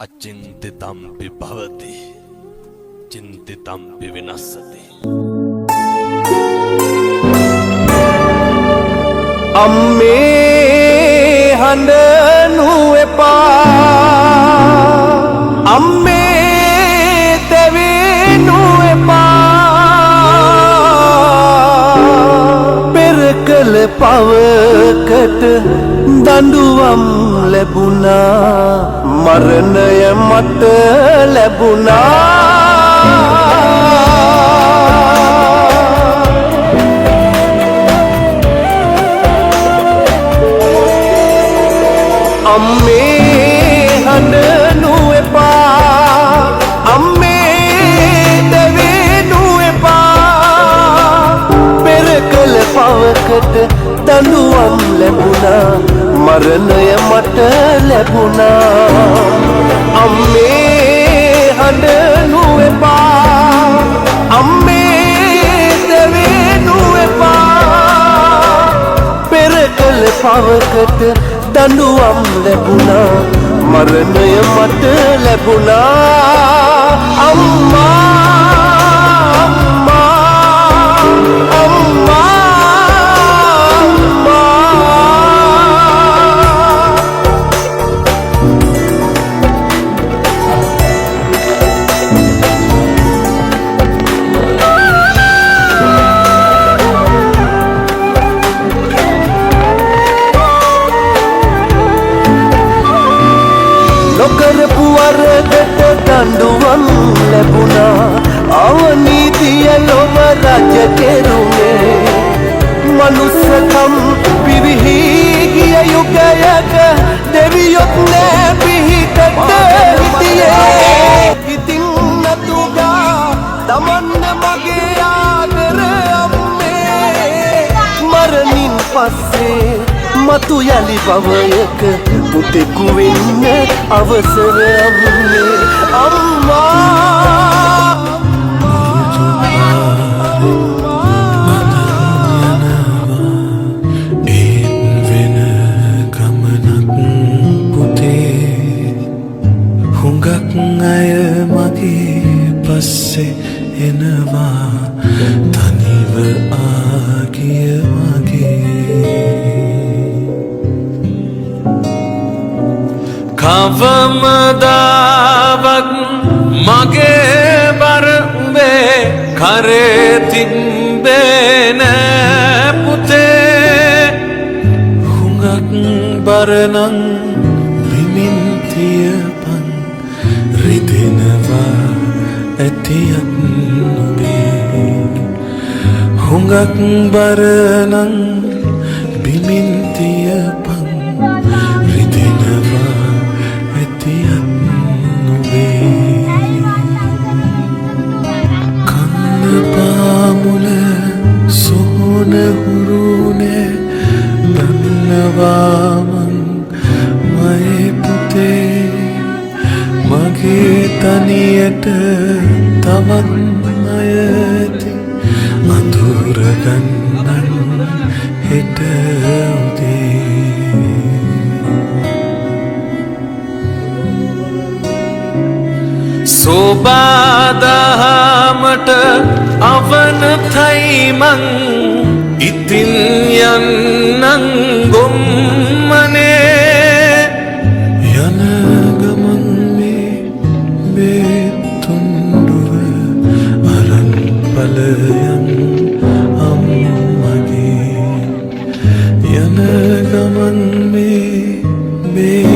अचिन्तितम्पि भवति चिन्तितम्पि विनश्यति अम्मे हंडनु एपा अम्मे तेवेनु एपा पेरकल पवकट दंडुवम लැබුණා මරණය මට ලැබුණා अम्मे हंडनु एपा अम्मे देवेनु एपा पेरकल पवकट दंडुवम लැබුණා मरणय मट लැබුණා अम्मे हंडनु एपा अम्मे देवेनु एपा पेरकल पवकट दंडुवम लැබුණා मरणय मट लැබුණා अम्मा නොකරපු වරදට දඬුවම් ලැබුණා අවනීතිය ලොව රජ කෙරුණේ මනුස්සකම් පිරිහි ගිය යුගයක දෙවියොත් නෑ පිහිටට හිටියේ ඉතින් නතුගා දමන්න මගේ ආදර අම්මේ මරණින් පස්සේ මතු යලි භවයක පුතෙකු වෙන්න අවසර අම්මේ අම්මා වෙන ගමනක් පුතේ හුඟක් අය මගේ පස්සේ එනවා තනිව ආගිය මගේ කවමදාවත් මගේ බර උඹේ කරේ තිබ්බේ නෑ පුතේ හුඟක් බරනම් බිමින් තියපන් රිදෙනවා ඇතියක් නුඹේ හුඟක් බරනම් බිමින් තියපන් කන්නපාමුල සෝන හුරුනේ දන්නවාමන් මයේ පුතේ මගේ තනියට තවත් අයති අඳුරගන්නන් හෙට උදේ සෝබාදහමට අවනතයි මං ඉතින් යන්නන් ගොම්මනේ යන ගමන් මේ බේතුන්ඩුව අරන් බලයන් අම්මගේ යන ගමන් මේ